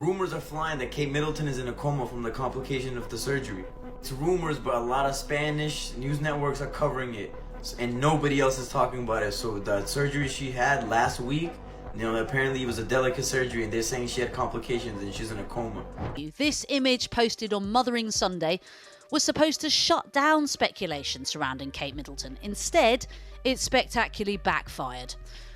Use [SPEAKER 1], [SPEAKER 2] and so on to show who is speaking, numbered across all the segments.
[SPEAKER 1] Rumors are flying that Kate Middleton is in a coma from the complication of the surgery. It's rumors, but a lot of Spanish news networks are covering it, and nobody else is talking about it. So the surgery she had last week, apparently it was a delicate surgery, and they're saying she had complications and she's in a coma.
[SPEAKER 2] This image posted on Mothering Sunday was supposed to shut down speculation surrounding Kate Middleton. Instead, it spectacularly backfired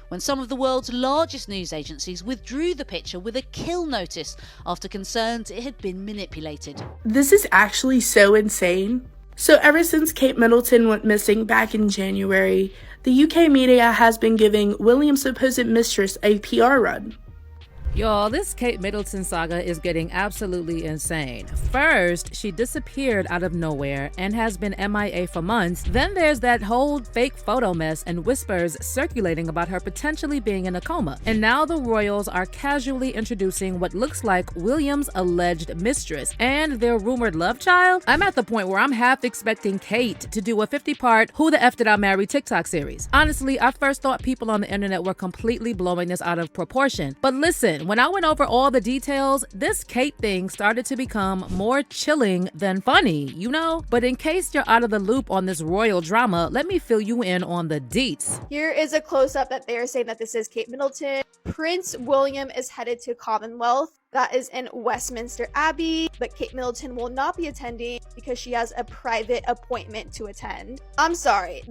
[SPEAKER 2] when some of the world's largest news agencies withdrew the picture with a kill notice after concerns it had been manipulated.
[SPEAKER 3] This is actually so insane. So ever since Kate Middleton went missing back in January, the UK media has been giving William's supposed mistress a PR run.
[SPEAKER 4] Y'all, this Kate Middleton saga is getting absolutely insane. First, she disappeared out of nowhere and has been MIA for months. Then there's that whole fake photo mess and whispers circulating about her potentially being in a coma. And now the royals are casually introducing what looks like William's alleged mistress and their rumored love child. I'm at the point where I'm half expecting Kate to do a 50-part Who the F Did I Marry TikTok series. Honestly, I first thought people on the internet were completely blowing this out of proportion. But listen, when I went over all the details, this Kate thing started to become more chilling than funny, But in case you're out of the loop on this royal drama, let me fill you in on the deets.
[SPEAKER 5] Here is a close-up that they are saying that this is Kate Middleton. Prince William is headed to Commonwealth. That is in Westminster Abbey, but Kate Middleton will not be attending because she has a private appointment to attend. I'm sorry,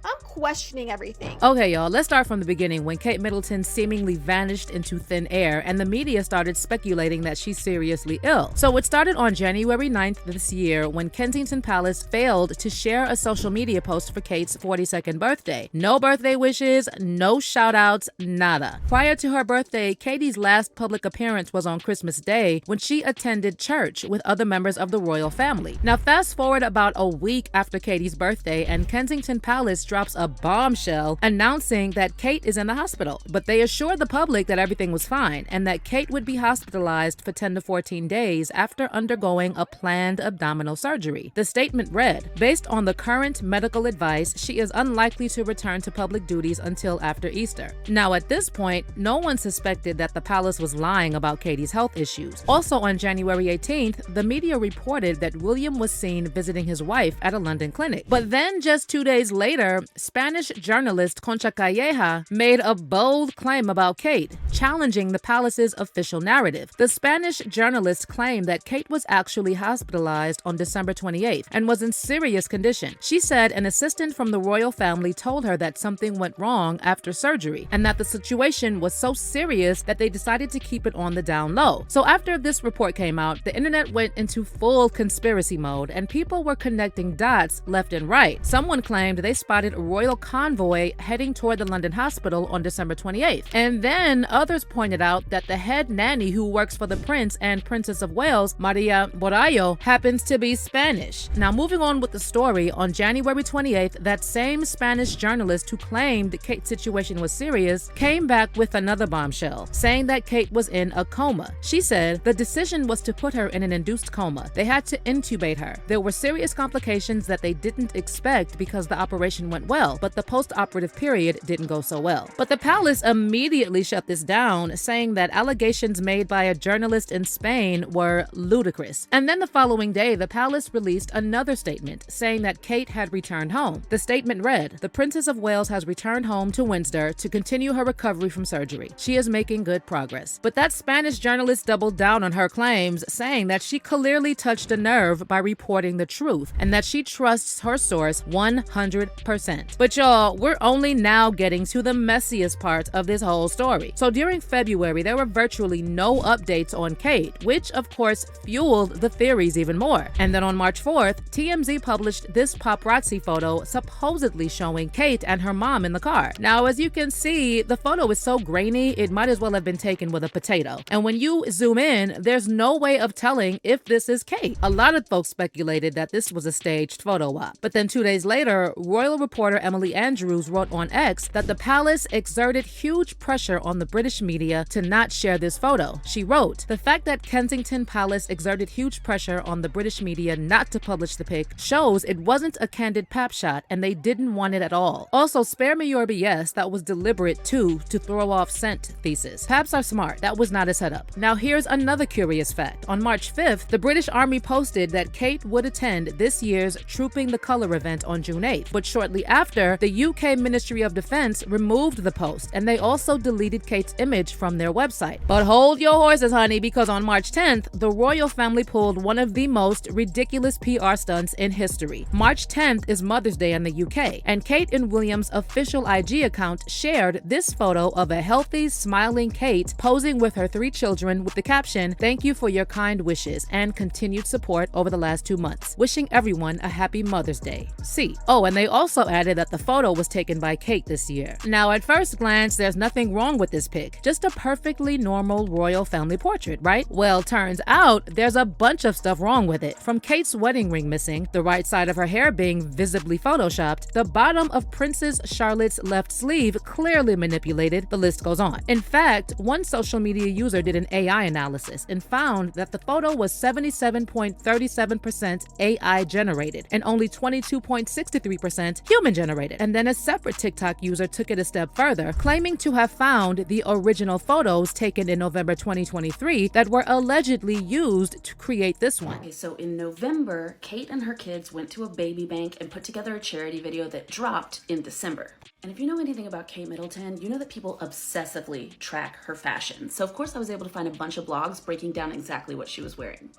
[SPEAKER 5] I'm questioning everything.
[SPEAKER 4] Okay, y'all, let's start from the beginning when Kate Middleton seemingly vanished into thin air and the media started speculating that she's seriously ill. So it started on January 9th this year when Kensington Palace failed to share a social media post for Kate's 42nd birthday. No birthday wishes, no shout outs, nada. Prior to her birthday, Katie's last public appearance was on Christmas Day when she attended church with other members of the royal family. Now fast forward about a week after Katie's birthday and Kensington Palace drops a bombshell announcing that Kate is in the hospital. But they assured the public that everything was fine and that Kate would be hospitalized for 10 to 14 days after undergoing a planned abdominal surgery. The statement read, "Based on the current medical advice, she is unlikely to return to public duties until after Easter." Now at this point, no one suspected that the palace was lying about Katie's health issues. Also on January 18th, the media reported that William was seen visiting his wife at a London clinic. But then just 2 days later, Spanish journalist Concha Calleja made a bold claim about Kate, challenging the palace's official narrative. The Spanish journalist claimed that Kate was actually hospitalized on December 28th and was in serious condition. She said an assistant from the royal family told her that something went wrong after surgery and that the situation was so serious that they decided to keep it on the down low. So after this report came out, the internet went into full conspiracy mode and people were connecting dots left and right. Someone claimed they spotted a royal convoy heading toward the London hospital on December 28th. And then others pointed out that the head nanny who works for the Prince and Princess of Wales, Maria Borallo, happens to be Spanish. Now moving on with the story, on January 28th, that same Spanish journalist who claimed Kate's situation was serious came back with another bombshell, saying that Kate was in a coma. She said the decision was to put her in an induced coma. They had to intubate her. There were serious complications that they didn't expect because the operation went well, but the post-operative period didn't go so well. But the palace immediately shut this down, saying that allegations made by a journalist in Spain were ludicrous. And then the following day, the palace released another statement saying that Kate had returned home. The statement read, "The Princess of Wales has returned home to Windsor to continue her recovery from surgery. She is making good progress." But that Spanish journalist doubled down on her claims, saying that she clearly touched a nerve by reporting the truth and that she trusts her source 100%. But y'all, we're only now getting to the messiest part of this whole story. So during February, there were virtually no updates on Kate, which of course fueled the theories even more. And then on March 4th, TMZ published this paparazzi photo supposedly showing Kate and her mom in the car. Now, as you can see, the photo is so grainy, it might as well have been taken with a potato. And when you zoom in, there's no way of telling if this is Kate. A lot of folks speculated that this was a staged photo op. But then 2 days later, royal reporter Emily Andrews wrote on X that the palace exerted huge pressure on the British media to not share this photo. She wrote, "The fact that Kensington Palace exerted huge pressure on the British media not to publish the pic shows it wasn't a candid pap shot and they didn't want it at all. Also, spare me your BS, that was deliberate too, to throw off scent thesis. Paps are smart, that was not a setup." Now here's another curious fact. On March 5th, the British Army posted that Kate would attend this year's Trooping the Colour event on June 8th, but shortly after, the UK Ministry of Defence removed the post and they also deleted Kate's image from their website. But hold your horses, honey, because on March 10th, the royal family pulled one of the most ridiculous PR stunts in history. March 10th is Mother's Day in the UK, and Kate and William's official IG account shared this photo of a healthy, smiling Kate posing with her 3 children with the caption, "Thank you for your kind wishes and continued support over the last 2 months. Wishing everyone a happy Mother's Day. See." Oh, and they also added that the photo was taken by Kate this year. Now, at first glance, there's nothing wrong with this pic. Just a perfectly normal royal family portrait, right? Well, turns out there's a bunch of stuff wrong with it. From Kate's wedding ring missing, the right side of her hair being visibly photoshopped, the bottom of Princess Charlotte's left sleeve clearly manipulated, the list goes on. In fact, one social media user did an AI analysis and found that the photo was 77.37% AI generated and only 22.63% human generated. And then a separate TikTok user took it a step further, claiming to have found the original photos taken in November 2023 that were allegedly used to create this one.
[SPEAKER 6] Okay, so in November, Kate and her kids went to a baby bank and put together a charity video that dropped in December. And if you know anything about Kate Middleton, you know that people obsessively track her fashion. So of course I was able to find a bunch of blogs breaking down exactly what she was wearing.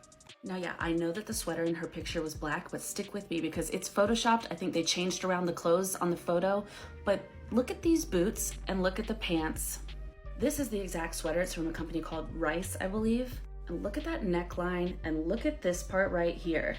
[SPEAKER 6] Now, yeah, I know that the sweater in her picture was black, but stick with me because it's photoshopped. I think they changed around the clothes on the photo, but look at these boots and look at the pants. This is the exact sweater. It's from a company called Rice, I believe. And look at that neckline and look at this part right here.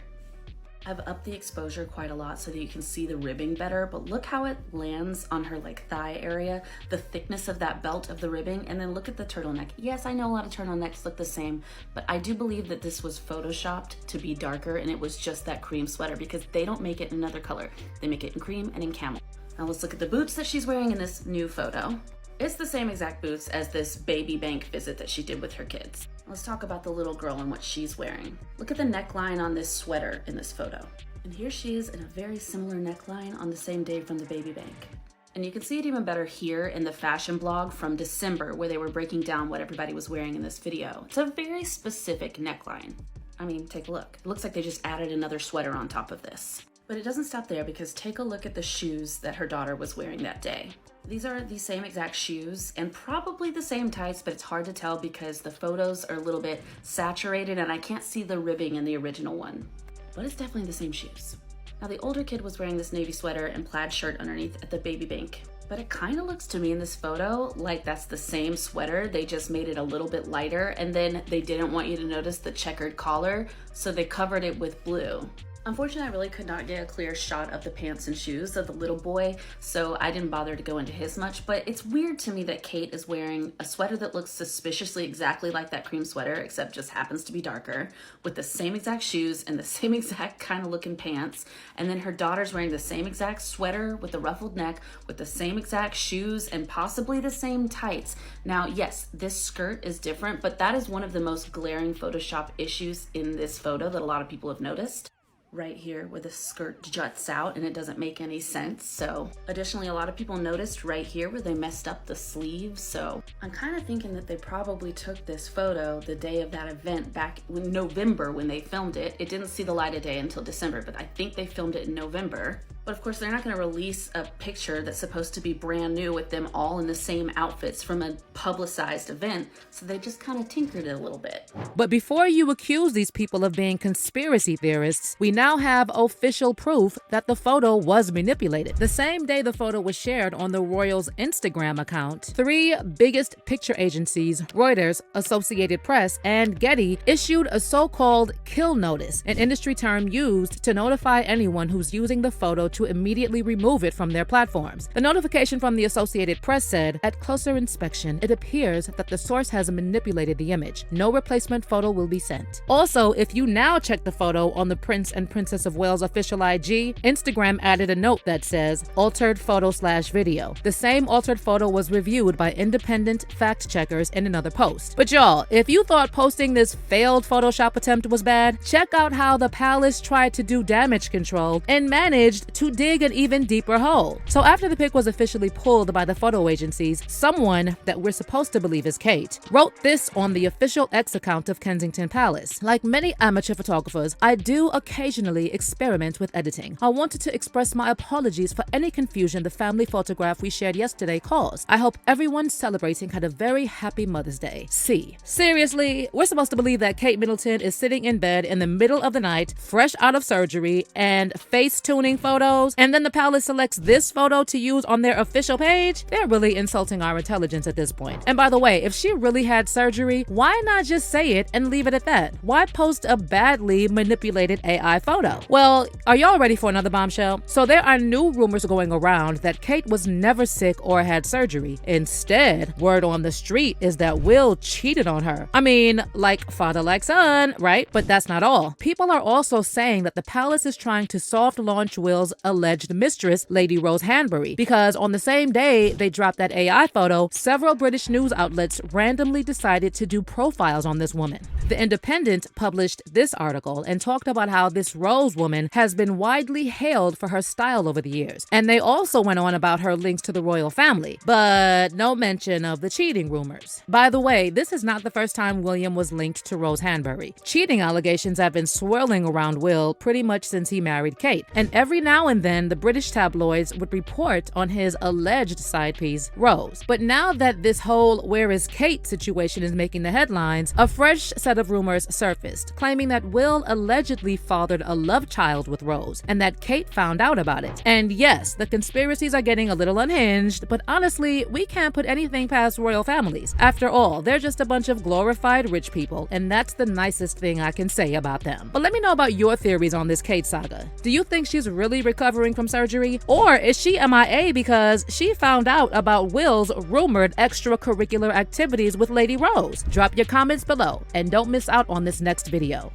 [SPEAKER 6] I've upped the exposure quite a lot so that you can see the ribbing better, but look how it lands on her like thigh area, the thickness of that belt of the ribbing, and then look at the turtleneck. Yes, I know a lot of turtlenecks look the same, but I do believe that this was photoshopped to be darker and it was just that cream sweater because they don't make it in another color. They make it in cream and in camel. Now let's look at the boots that she's wearing in this new photo. It's the same exact boots as this baby bank visit that she did with her kids. Let's talk about the little girl and what she's wearing. Look at the neckline on this sweater in this photo. And here she is in a very similar neckline on the same day from the baby bank. And you can see it even better here in the fashion blog from December where they were breaking down what everybody was wearing in this video. It's a very specific neckline. I mean, take a look. It looks like they just added another sweater on top of this. But it doesn't stop there because take a look at the shoes that her daughter was wearing that day. These are the same exact shoes and probably the same tights, but it's hard to tell because the photos are a little bit saturated and I can't see the ribbing in the original one. But it's definitely the same shoes. Now the older kid was wearing this navy sweater and plaid shirt underneath at the baby bank. But it kind of looks to me in this photo like that's the same sweater. They just made it a little bit lighter and then they didn't want you to notice the checkered collar, so they covered it with blue. Unfortunately, I really could not get a clear shot of the pants and shoes of the little boy, so I didn't bother to go into his much, but it's weird to me that Kate is wearing a sweater that looks suspiciously exactly like that cream sweater, except just happens to be darker, with the same exact shoes and the same exact kind of looking pants, and then her daughter's wearing the same exact sweater with the ruffled neck, with the same exact shoes, and possibly the same tights. Now, yes, this skirt is different, but that is one of the most glaring Photoshop issues in this photo that a lot of people have noticed. Right here where the skirt juts out and it doesn't make any sense. So additionally, a lot of people noticed right here where they messed up the sleeves. So I'm kind of thinking that they probably took this photo the day of that event back in November when they filmed it. It didn't see the light of day until December, but I think they filmed it in November. But of course, they're not going to release a picture that's supposed to be brand new with them all in the same outfits from a publicized event. So they just kind of tinkered it a little bit.
[SPEAKER 4] But before you accuse these people of being conspiracy theorists, we now have official proof that the photo was manipulated. The same day the photo was shared on the royals' Instagram account, 3 biggest picture agencies, Reuters, Associated Press, and Getty, issued a so-called kill notice, an industry term used to notify anyone who's using the photo to immediately remove it from their platforms. The notification from the Associated Press said, "At closer inspection, it appears that the source has manipulated the image. No replacement photo will be sent." Also, if you now check the photo on the Prince and Princess of Wales official IG, Instagram added a note that says, "Altered photo/video." The same altered photo was reviewed by independent fact checkers in another post. But y'all, if you thought posting this failed Photoshop attempt was bad, check out how the palace tried to do damage control and managed to dig an even deeper hole. So after the pic was officially pulled by the photo agencies, someone that we're supposed to believe is Kate wrote this on the official X account of Kensington Palace. "Like many amateur photographers, I do occasionally experiment with editing. I wanted to express my apologies for any confusion the family photograph we shared yesterday caused. I hope everyone celebrating had a very happy Mother's Day. C." Seriously, we're supposed to believe that Kate Middleton is sitting in bed in the middle of the night, fresh out of surgery, and face tuning photos, and then the palace selects this photo to use on their official page? They're really insulting our intelligence at this point. And by the way, if she really had surgery, why not just say it and leave it at that? Why post a badly manipulated AI photo? Well, are y'all ready for another bombshell? So there are new rumors going around that Kate was never sick or had surgery. Instead, word on the street is that Will cheated on her. I mean, like father like son, right? But that's not all. People are also saying that the palace is trying to soft launch Will's alleged mistress, Lady Rose Hanbury, because on the same day they dropped that AI photo, several British news outlets randomly decided to do profiles on this woman. The Independent published this article and talked about how this Rose woman has been widely hailed for her style over the years. And they also went on about her links to the royal family, but no mention of the cheating rumors. By the way, this is not the first time William was linked to Rose Hanbury. Cheating allegations have been swirling around Will pretty much since he married Kate, and every now and then the British tabloids would report on his alleged side piece, Rose. But now that this whole "where is Kate" situation is making the headlines, a fresh set of rumors surfaced, claiming that Will allegedly fathered a love child with Rose, and that Kate found out about it. And yes, the conspiracies are getting a little unhinged, but honestly, we can't put anything past royal families. After all, they're just a bunch of glorified rich people, and that's the nicest thing I can say about them. But let me know about your theories on this Kate saga. Do you think she's really recovering from surgery? Or is she MIA because she found out about Will's rumored extracurricular activities with Lady Rose? Drop your comments below, and don't miss out on this next video.